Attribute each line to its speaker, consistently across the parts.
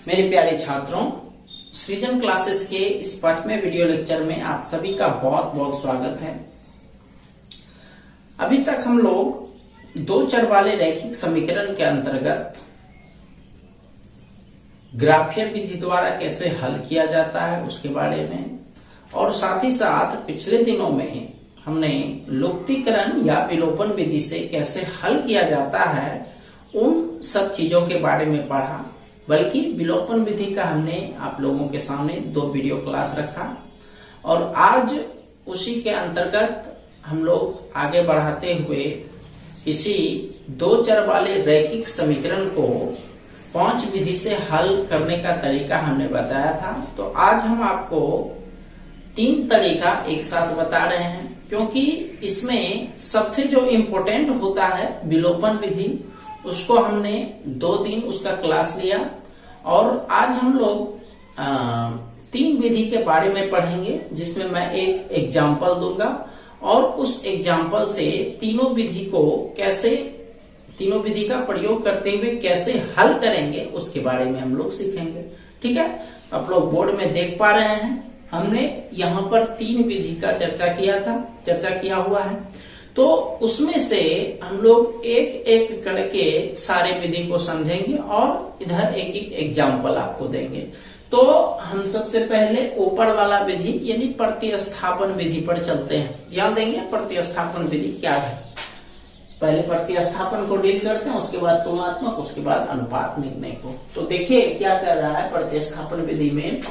Speaker 1: मेरे प्यारे छात्रों, सृजन क्लासेस के इस पाठ्यक्रम वीडियो लेक्चर में आप सभी का बहुत बहुत स्वागत है। अभी तक हम लोग दो चर वाले रैखिक समीकरण के अंतर्गत ग्राफीय विधि द्वारा कैसे हल किया जाता है उसके बारे में, और साथ ही साथ पिछले दिनों में हमने लुप्तीकरण या विलोपन विधि से कैसे हल किया जाता है उन सब चीजों के बारे में पढ़ा। बल्कि विलोपन विधि का हमने आप लोगों के सामने दो वीडियो क्लास रखा और आज उसी के अंतर्गत हम लोग आगे बढ़ाते हुए किसी दो चर वाले रैखिक समीकरण को 5 विधि से हल करने का तरीका हमने बताया था। तो आज हम आपको 3 तरीका एक साथ बता रहे हैं, क्योंकि इसमें सबसे जो इम्पोर्टेंट होता है विलोपन विधि, उसको हमने 2 दिन उसका क्लास लिया और आज हम लोग 3 विधि के बारे में पढ़ेंगे, जिसमें मैं एक एग्जाम्पल दूंगा और उस एग्जाम्पल से तीनों विधि का प्रयोग करते हुए कैसे हल करेंगे उसके बारे में हम लोग सीखेंगे। ठीक है, आप लोग बोर्ड में देख पा रहे हैं, हमने यहाँ पर 3 विधि का चर्चा किया हुआ है। तो उसमें से हम लोग एक एक करके सारे विधि को समझेंगे और इधर एक एक एग्जाम्पल आपको देंगे। तो हम सबसे पहले ऊपर वाला विधि यानी प्रतिस्थापन विधि पर चलते हैं। ध्यान देंगे प्रतिस्थापन विधि क्या है। पहले प्रतिस्थापन को डील करते हैं, उसके बाद तुलनात्मक, उसके बाद अनुपात निर्णय को। तो देखिए क्या कर रहा है प्रतिस्थापन विधि में।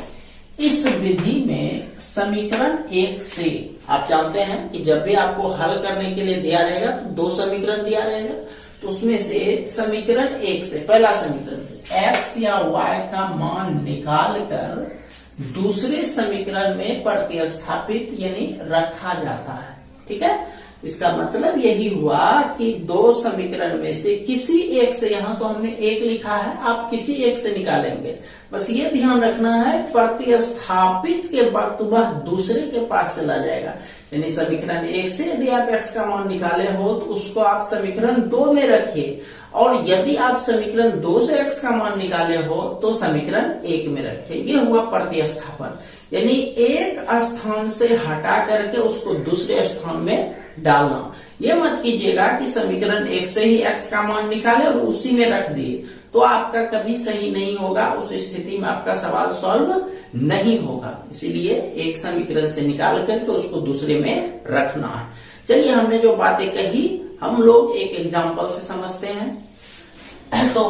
Speaker 1: इस विधि में समीकरण 1 से आप जानते हैं कि जब भी आपको हल करने के लिए दिया रहेगा तो 2 समीकरण दिया रहेगा, तो उसमें से समीकरण 1 से, पहला समीकरण से x या y का मान निकाल कर दूसरे समीकरण में प्रतिस्थापित यानी रखा जाता है। ठीक है, इसका मतलब यही हुआ कि 2 समीकरण में से किसी एक से, यहां तो हमने 1 लिखा है, आप किसी एक से निकालेंगे। बस ये ध्यान रखना है प्रतिस्थापित के वक्त वह दूसरे के पास चला जाएगा। यानी समीकरण 1 से यदि आप x का मान निकाले हो तो उसको आप समीकरण 2 में रखिए, और यदि आप समीकरण 2 से x का मान निकाले हो तो समीकरण 1 में रखिए। ये हुआ प्रतिस्थापन, यानी एक स्थान से हटा करके उसको दूसरे स्थान में डालना। ये मत कीजिएगा कि समीकरण 1 से ही x का मान निकाले और उसी में रख दिए, तो आपका कभी सही नहीं होगा। उस स्थिति में आपका सवाल सॉल्व नहीं होगा। इसीलिए एक समीकरण से निकाल करके उसको दूसरे में रखना है। चलिए, हमने जो बातें कही हम लोग एक एग्जाम्पल से समझते हैं। तो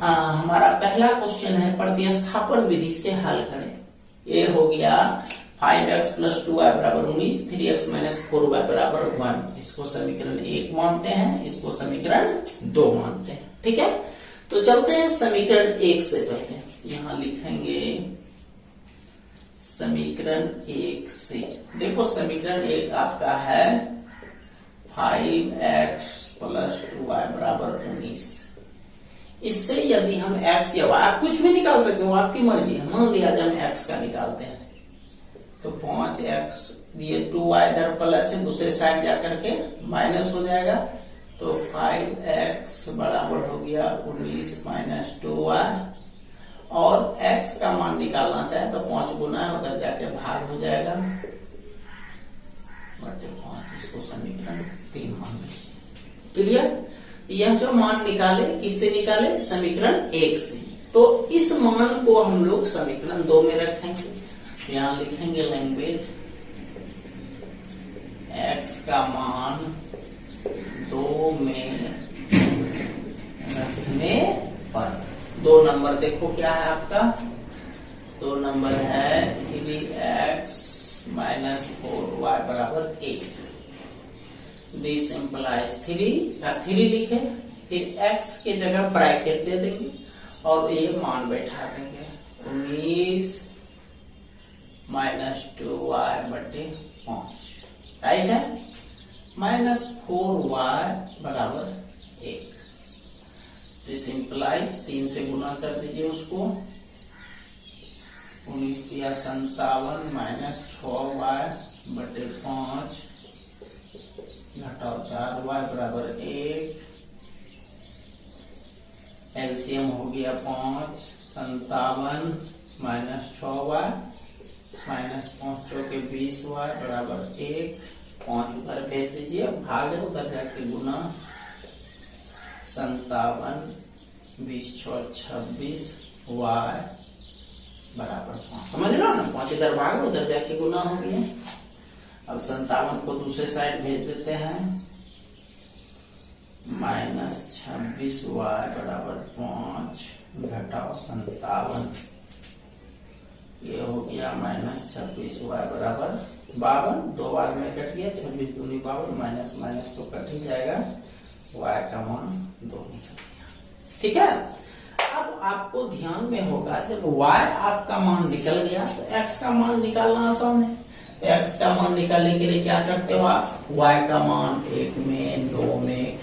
Speaker 1: हमारा पहला क्वेश्चन है प्रतिस्थापन विधि से हल करें। ये हो गया 5x + 2y = 19, 3x - 4y = 1। इसको समीकरण 1 मानते हैं, इसको समीकरण 2 मानते हैं। ठीक है, तो चलते हैं समीकरण 1 से। पहले यहां लिखेंगे समीकरण 1 से। देखो समीकरण 1 आपका है 5x + 2y = 19। इससे यदि हम x या y, आप कुछ भी निकाल सकते हो, आपकी मर्जी है। मान लिया जब हम x का निकालते हैं तो 5x, ये 2y इधर प्लस है, दूसरे साइड जाकर के माइनस हो जाएगा, तो 5x बराबर हो गया 19 - 2y। और x का मान निकालना चाहे तो 5 गुना है, उधर जाके भाग हो जाएगा बटे 5। इसको समीकरण 3 मान लीजिए। क्लियर? यह जो मान निकाले किससे निकाले? समीकरण 1 से। तो इस मान को हम लोग समीकरण 2 में रखेंगे। यहां लिखेंगे लैंग्वेज x का मान 2 में रखने पर 2 नंबर देखो क्या है आपका। 2 नंबर है 3x - 4y = 8। दिस इम्प्लाइज 3 लिखे, फिर x के जगह ब्रैकेट दे देंगे और ये मान बैठा देंगे 19 - 2y बटे 5। राइट है, -4y = 1। दिस इम्प्लाइज 3 से गुना कर दीजिए उसको, 19 × 57 - 6y बटे 5 घटाओ 4y = 1। एलसीएम हो गया 5, 57 माइनस 6y माइनस 5 चौके 20y बराबर 1। 5 उधर भेज दीजिए, भाग है उधर जाके गुना। 57 20 26 y बराबर 5। समझ लो ना, 5 इधर भाग उधर जाके गुना हो गया। अब 57 को दूसरे साइड भेज देते हैं, माइनस 26y बराबर 5 घटाओ 57, ये हो गया माइनस 26y बराबर 52। 2 बार में कट गया, 26 दूनी 52, माइनस माइनस तो कट ही जाएगा, y का मान 2 निकल गया। ठीक है, अब आपको ध्यान में होगा जब y आपका मान निकल गया तो x का मान निकालना आसान है। x का मान निकालने के लिए क्या करते हो आप, y का मान 1 में 2 में,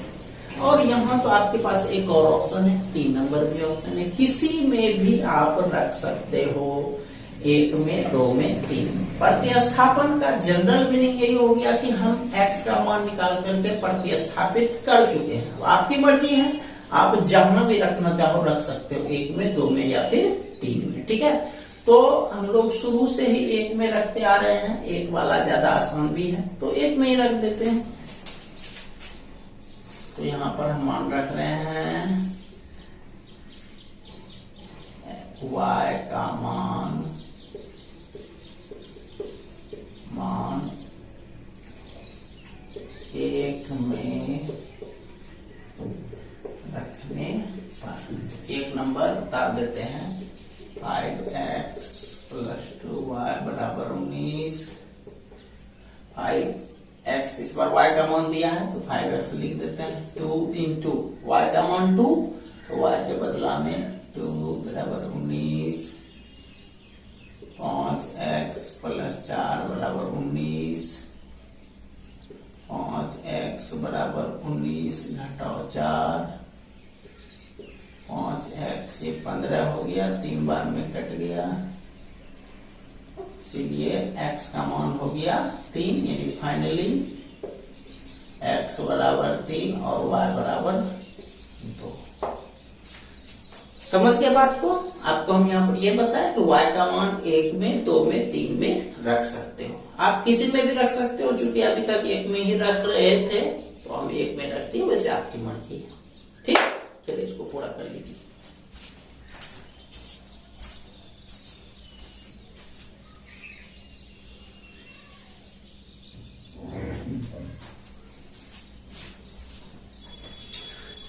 Speaker 1: और यहाँ तो आपके पास एक और ऑप्शन है, 3 नंबर भी ऑप्शन है, किसी में भी आप रख सकते हो, 1 में 2 में 3 में। प्रतिस्थापन का जनरल मीनिंग यही हो गया कि हम x का मान निकाल करके प्रतिस्थापित कर चुके हैं। आपकी मर्जी है, आप जहां भी रखना चाहो रख सकते हो, 1 में 2 में या फिर 3 में। ठीक है, तो हम लोग शुरू से ही 1 में रखते आ रहे हैं, 1 वाला ज्यादा आसान भी है तो 1 में ही रख देते हैं। तो यहां पर हम मान रख रहे हैं y का मान 1 में रखने पर 1 नंबर उतार देते हैं, 5x + 2y बराबर 19। 5x इस बार y का मान दिया है तो 5x लिख देते हैं, 2 इंटू y का मान 2 तो y के बदला में 2 बराबर 19। 5x + 4 बराबर 19। 5x बराबर 19 घटाओ 4, 5x ये 15 हो गया, 3 बार में कट गया, इसीलिए x का मान हो गया 3। यानी फाइनली x बराबर 3 और y बराबर 2। समझ गए बात को? आपको हम यहाँ पर ये बताया कि y का मान 1 में 2 में 3 में रख सकते हो, आप किसी में भी रख सकते हो। चूंकि अभी तक 1 में ही रख रहे थे तो हम 1 में रखते हैं, वैसे आपकी मर्जी है। ठीक, चलिए इसको पूरा कर लीजिए।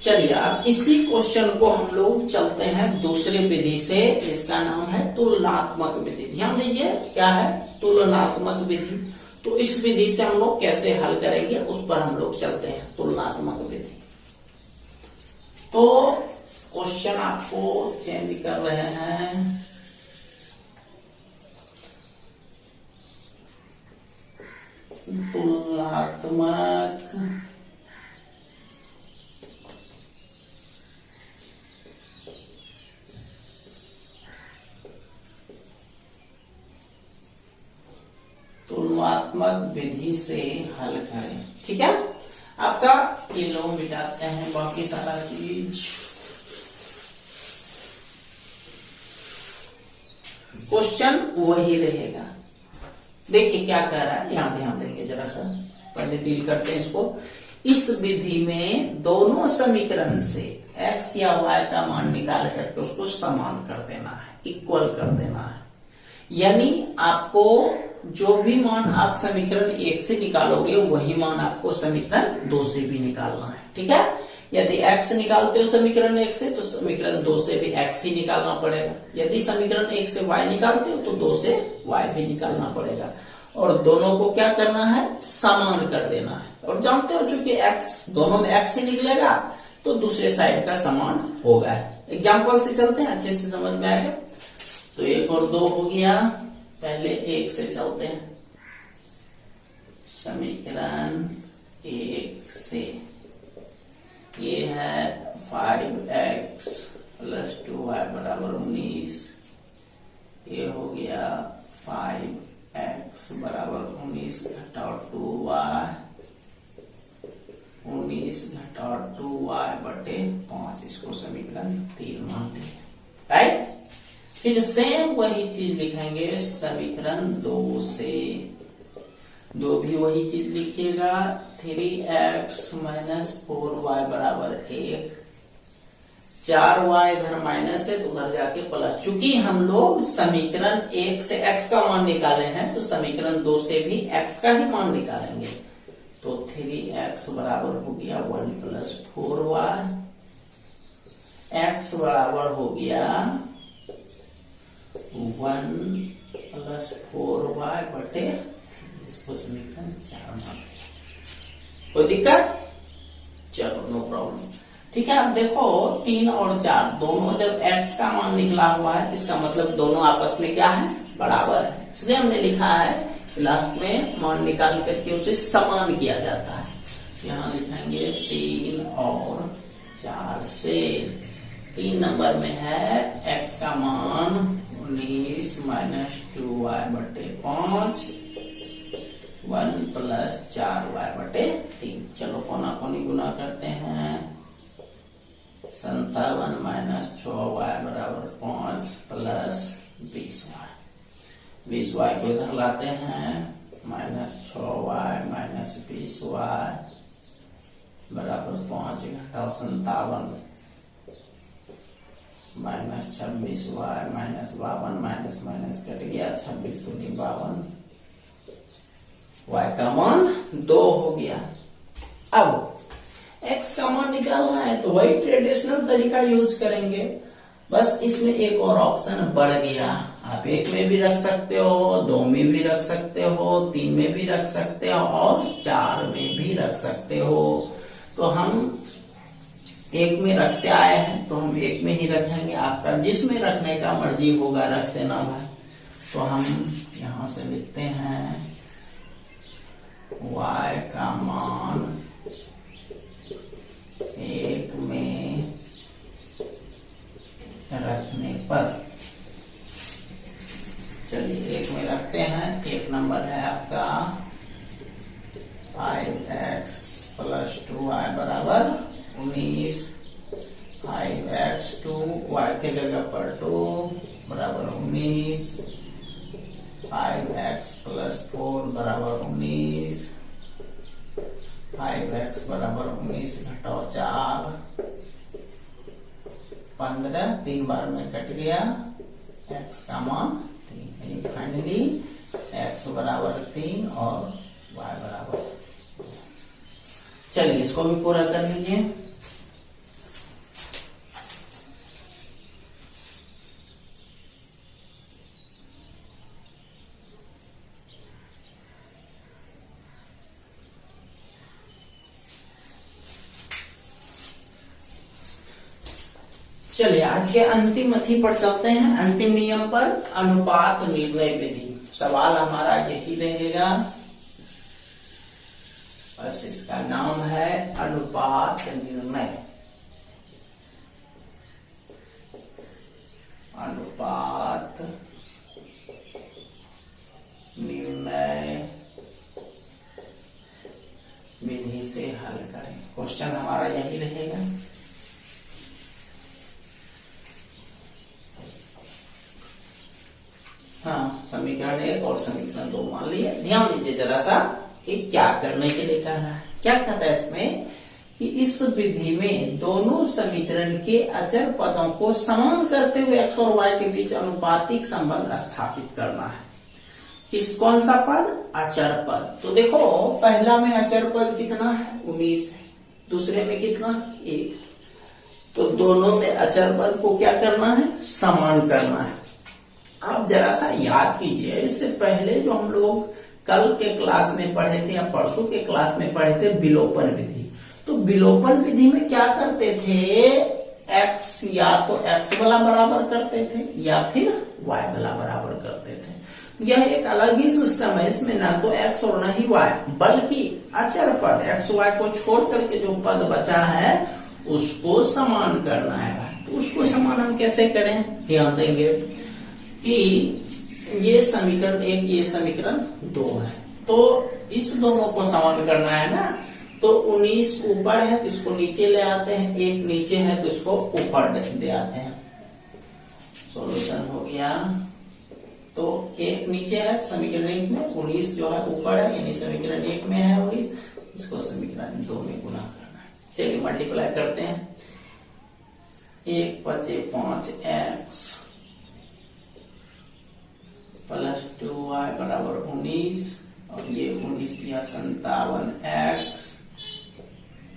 Speaker 1: चलिए अब इसी क्वेश्चन को हम लोग चलते हैं दूसरे विधि से, इसका नाम है तुलनात्मक विधि। ध्यान दीजिए क्या है, तुलनात्मक विधि। तो इस विधि से हम लोग कैसे हल करेंगे उस पर हम लोग चलते हैं, तुलनात्मक विधि। तो क्वेश्चन आपको चेंज कर रहे हैं, तुलनात्मक तुलनात्मक विधि से हल करें। ठीक है, आपका ये लोग मिटाते हैं बाकी सारा चीज। क्वेश्चन वही रहेगा। देखिए क्या कह रहा है, यहां ध्यान देंगे जरा सा, पहले डील करते हैं इसको। इस विधि में दोनों समीकरण से x या y का मान निकाल करके उसको समान कर देना है, इक्वल कर देना है। यानी आपको जो भी मान आप समीकरण 1 से निकालोगे वही मान आपको समीकरण 2 से भी निकालना है। ठीक है, यदि x निकालते हो समीकरण 1 से तो समीकरण 2 से भी x ही निकालना पड़ेगा। यदि समीकरण 1 से y निकालते हो तो 2 से y भी निकालना पड़ेगा, और दोनों को क्या करना है, समान कर देना है। और जानते हो चूंकि x दोनों में x ही निकलेगा तो दूसरे साइड का समान होगा। एग्जाम्पल से चलते हैं, अच्छे से समझ में आएगा। तो 1 और 2 हो गया, पहले 1 से चलते हैं। समीकरण 1 से ये है 5x + 2y बराबर 19। ये हो गया 5x बराबर 19 घटाओ 2y, 19 घटाओ 2y बटे 5। इसको समीकरण 3 मान लिया, राइट। फिर सेम वही चीज लिखेंगे समीकरण 2 से, 2 भी वही चीज लिखिएगा, 3x माइनस 4y बराबर 1, 4y इधर माइनस है तो उधर जाके प्लस। चूंकि हम लोग समीकरण 1 से x का मान निकाले हैं तो समीकरण 2 से भी x का ही मान निकालेंगे। तो 3x बराबर हो गया 1 प्लस 4y, x बराबर हो गया 1 प्लस 4y बटे, इसको समीकरण 4 मान। कोई दिक्कत? चलो नो प्रॉब्लम। ठीक है, अब देखो 3 और 4 दोनों जब x का मान निकला हुआ है इसका मतलब दोनों आपस में क्या है, बराबर है। इसलिए हमने लिखा है लास्ट में मान निकाल करके उसे समान किया जाता है। यहाँ लिखेंगे 3 और 4 से, 3 नंबर में है x का मान 19 माइनस 2y बटे 5, 1 प्लस 4y बटे 3। चलो कोना कोनी गुना करते हैं, 57 माइनस 6y बराबर 5 प्लस 20y, 20y को इधर लाते हैं, माइनस 6y माइनस 20y बराबर 5 घटाओ 57 minus 26y minus 52, minus minus cut गया, 26 दूनी 52, y का मान 2 हो गया। अब x का मान निकालना है तो वही ट्रेडिशनल तरीका यूज करेंगे, बस इसमें एक और ऑप्शन बढ़ गया। आप 1 में भी रख सकते हो, 2 में भी रख सकते हो, 3 में भी रख सकते हो और 4 में भी रख सकते हो। तो हम 1 में रखते आए हैं तो हम 1 में ही रखेंगे, आपका जिसमें रखने का मर्जी होगा रख देना भाई। तो हम यहां से लिखते हैं y का मान 1 में रखने पर, चलिए 1 में रखते हैं। 1 नंबर है आपका 5x प्लस 2y बराबर 19, 5x 2 y के जगह पर 2 बराबर 19, 5x प्लस 4 बराबर 19, 5x बराबर 19 घटाओ 4, 15, 3 बार में कट गया, x का मान 3। फाइनली x बराबर 3 और y बराबर। चलिए इसको भी पूरा कर लीजिए। चलिए आज के अंतिम अथी पर चलते हैं, अंतिम नियम पर, अनुपात निर्णय विधि। सवाल हमारा यही रहेगा, बस इसका नाम है अनुपात निर्णय। अनुपात निर्णय विधि से हल करें। क्वेश्चन हमारा यही रहेगा। हाँ, समीकरण 1 और समीकरण 2 मान लिया। ध्यान दीजिए जरा सा कि क्या करने के लिए कहा है। क्या कहता है इसमें कि इस विधि में दोनों समीकरण के अचर पदों को समान करते हुए x और y के बीच अनुपातिक संबंध स्थापित करना है। कौन सा पद? अचर पद। तो देखो पहला में अचर पद कितना है? 19 है। दूसरे में कितना? 1। तो दोनों में अचर पद को क्या करना है? समान करना है। आप जरा सा याद कीजिए, इससे पहले जो हम लोग कल के क्लास में पढ़े थे या परसों के क्लास में पढ़े थे विलोपन विधि। तो विलोपन विधि में क्या करते थे? x या तो x वाला बराबर करते थे या फिर y वाला बराबर करते थे। यह एक अलग ही सिस्टम है, इसमें ना तो x और ना ही y, बल्कि अचर पद x y को छोड़ करके जो पद बचा है उसको समान करना है। तो उसको समान हम कैसे करें? ध्यान देंगे कि ये समीकरण 1, ये समीकरण 2 है, तो इस दोनों को समान करना है ना। तो 19 ऊपर है तो इसको नीचे ले आते हैं, 1 नीचे है तो इसको ऊपर ले आते हैं। सॉल्यूशन हो गया। तो एक नीचे है समीकरण 1 में, 19 जो है ऊपर है, यानी समीकरण 1 में है 19, इसको समीकरण 2 में गुना करना है। चलिए मल्टीप्लाई करते हैं। 1 बचे 5x प्लस 2y बराबर 19, और ये 19 दिया 57x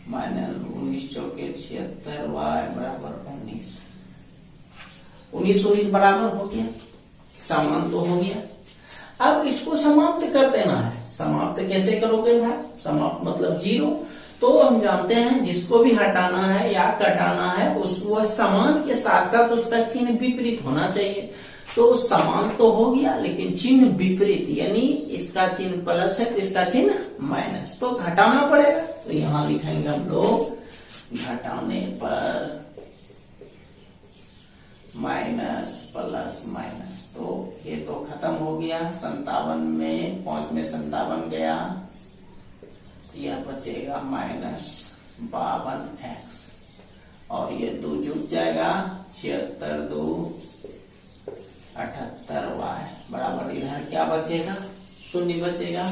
Speaker 1: माइनस 19 चौके 76y बराबर 19। 19 बराबर हो गया, समान तो हो गया। अब इसको समाप्त कर देना है। समाप्त कैसे करोगे भाई? समाप्त मतलब 0। तो हम जानते हैं जिसको भी हटाना है या घटाना है उस वह समान के साथ साथ उसका चिन्ह विपरीत होना चाहिए। तो समान तो हो गया लेकिन चिन्ह विपरीत, यानी इसका चिन्ह प्लस है तो इसका चिन्ह माइनस, तो घटाना पड़ेगा। तो यहां लिखेंगे हम लोग घटाने पर माइनस प्लस माइनस, तो ये तो खत्म हो गया। 57 में 5 में 57 गया, तो यह बचेगा माइनस 52x, और ये 2 जुट जाएगा 76 2 78y बराबर इधर क्या बचेगा? 0 बचेगा।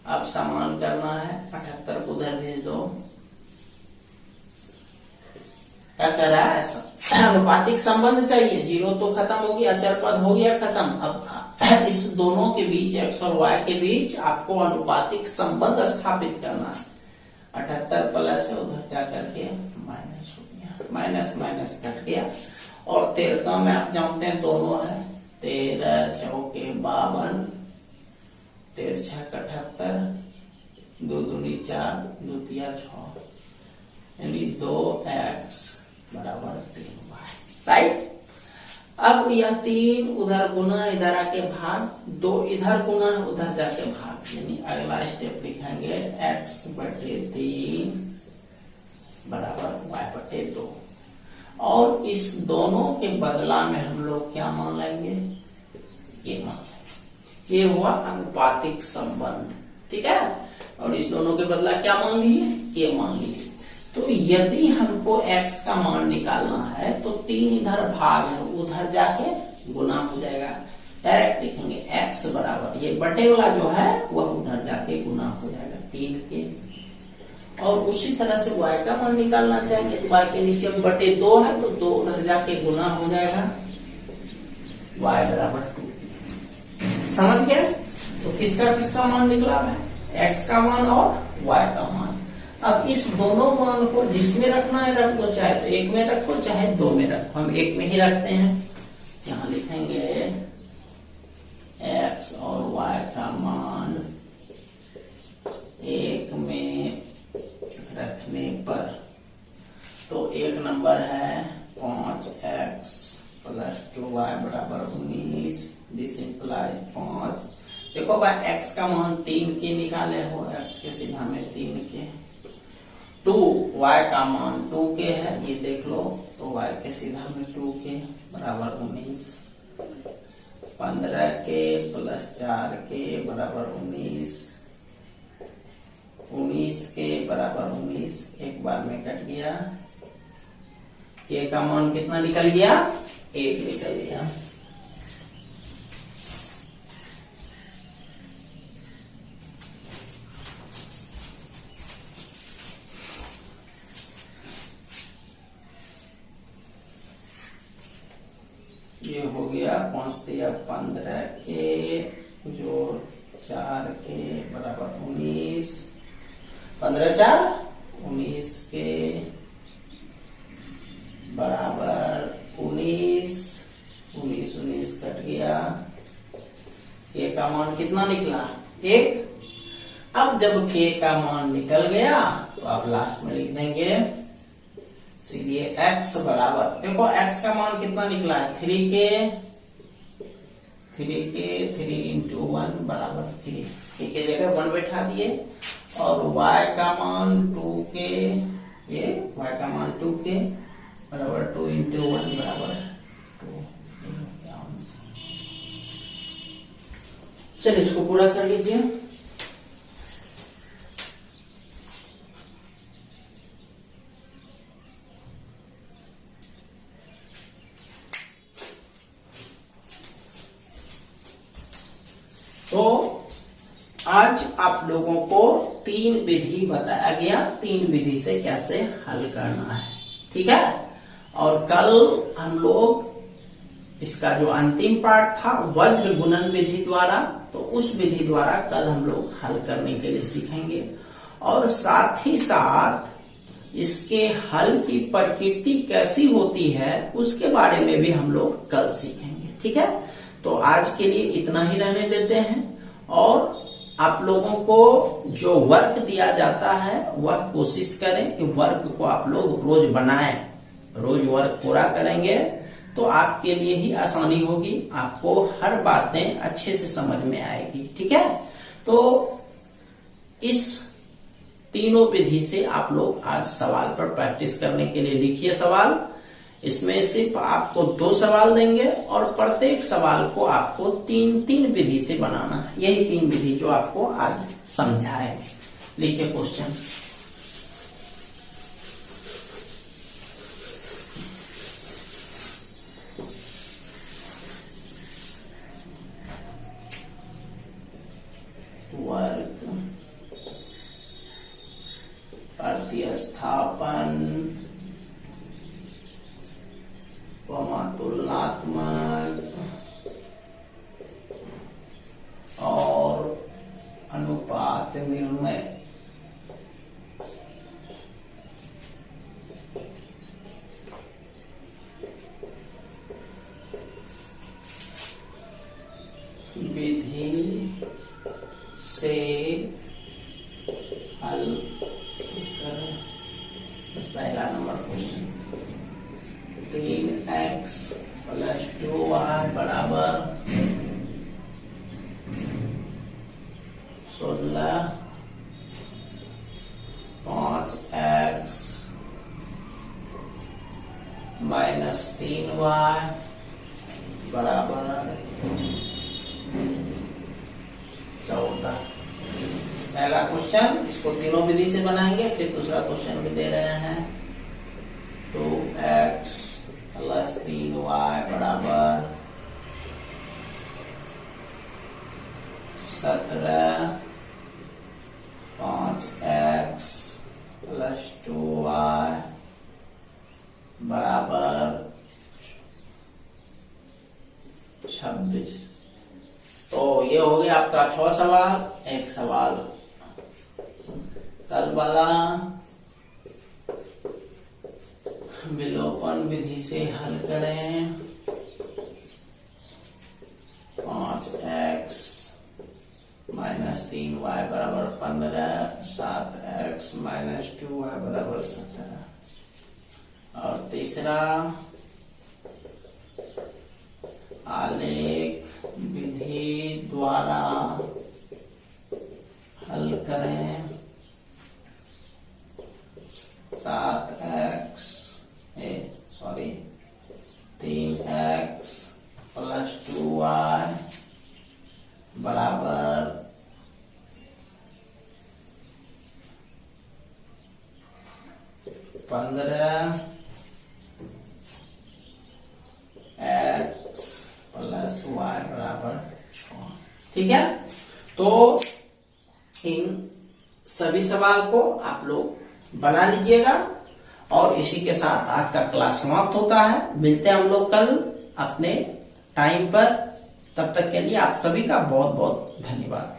Speaker 1: अब समान करना है, 78 को उधर भेज दो। क्या कर रहा है? अनुपातिक संबंध चाहिए। 0 तो खत्म हो गया, अचर पद हो गया खत्म। अब इस दोनों के बीच x और y के बीच आपको अनुपातिक संबंध स्थापित करना है। 78 प्लस है, उधर जा करके माइनस हो गया, माइनस माइनस कट गया। और 13 में आप जानते हैं दोनों है, 13 चौके 52, 13 छः 78, 2 दूनी 4, 2 तिया 6, यानी 2x बराबर 3y, राइट। अब यह 3 उधर गुना, इधर आके भाग, 2 इधर गुना उधर जाके भाग, यानी अगला स्टेप लिखेंगे x बटे 3 बराबर y बटे 2। और इस दोनों के बदला में हम लोग क्या मान लेंगे? ये मान लेंगे। ये हुआ अनुपातिक संबंध, ठीक है। और इस दोनों के बदला क्या मान लिए? ये मान लिए। तो यदि हमको x का मान निकालना है तो 3 इधर भाग है, उधर जाके गुना हो जाएगा। डायरेक्ट लिखेंगे x बराबर, ये बटे वाला जो है वह उधर जाके गुना हो जाएगा 3 के। और उसी तरह से y का मान निकालना चाहिए, तो y के नीचे में बटे 2 है, तो 2 उधर जाके गुना हो जाएगा, y बराबर 2। समझ गए? तो किसका किसका मान निकला है? x का मान और y का मान। अब इस दोनों मान को जिसमें रखना है रख लो, चाहे तो 1 में रखो चाहे 2 में रखो। हम 1 में ही रखते हैं। यहाँ लिखेंगे x और y का मान 1 में रखने पर, तो 1 नंबर है 5x प्लस 2y बराबर 19। This implies 5। देखो भाई x का मान 3 के निकाले हो, x के सीधा में 3 के। 2 y का मान 2 के है, ये देख लो, तो y के सीधा में 2 के बराबर 19। 15 के प्लस 4 के बराबर 19। 19 के बराबर 19 एक बार में कट गया। के का मान कितना निकल गया? 1 निकल गया। ये हो गया 5 दिया 15 के जोड़ 4 के बराबर 19। 15 4 19 के बराबर 19। 19 19 कट गया। के का मान कितना निकला? 1। अब जब के का मान निकल गया तो आप लास्ट में लिख देंगे सीधे x बराबर, देखो x का मान कितना निकला है? 3 के 3 इंटू 1 बराबर 3 के जगह 1 बैठा दिए। और y का मान 2 के, ये y का मान 2 के बराबर 2 इंटू 1 बराबर 2। चलिए इसको पूरा कर लीजिए। तो आज आप लोगों को 3 विधि बताया गया, 3 विधि से कैसे हल करना है, ठीक है। और कल हम लोग इसका जो अंतिम पार्ट था वज्र गुणन विधि द्वारा, तो उस विधि द्वारा कल हम लोग हल करने के लिए सीखेंगे। और साथ ही साथ इसके हल की प्रकृति कैसी होती है उसके बारे में भी हम लोग कल सीखेंगे, ठीक है। तो आज के लिए इतना ही रहने देते हैं, और आप लोगों को जो वर्क दिया जाता है वह कोशिश करें कि वर्क को आप लोग रोज बनाएं। रोज वर्क पूरा करेंगे तो आपके लिए ही आसानी होगी, आपको हर बातें अच्छे से समझ में आएगी, ठीक है। तो इस तीनों विधि से आप लोग आज सवाल पर प्रैक्टिस करने के लिए लिखिए सवाल। इसमें सिर्फ आपको 2 सवाल देंगे और प्रत्येक सवाल को आपको 3-3 विधि से बनाना है। यही 3 विधि जो आपको आज समझाए। लिखिए क्वेश्चन। वर्क प्रतिस्थापन तुलनात्मक और अनुपात निर्णय। विधि से हल करें। पहला नंबर क्वेश्चन, 3x + 2y बराबर 16, 5x - 3y बराबर 14। पहला क्वेश्चन, इसको तीनों विधि से बनाएंगे। फिर दूसरा क्वेश्चन भी दे रहे हैं, 2x + 3y बराबर 17, 5x + 2y बराबर 26। तो ये हो गया आपका 6 सवाल। एक सवाल कल वाला विलोपन विधि से हल करें। 5x - 3y बराबर 15, 7x - 2y बराबर 17। और तीसरा आलेख विधि द्वारा हल करें। 3x + 2y बराबर 15, x + y बराबर 6। ठीक है। तो इन सभी सवाल को आप लोग बना लीजिएगा, और इसी के साथ आज का क्लास समाप्त होता है। मिलते हैं हम लोग कल अपने टाइम पर। तब तक के लिए आप सभी का बहुत बहुत धन्यवाद।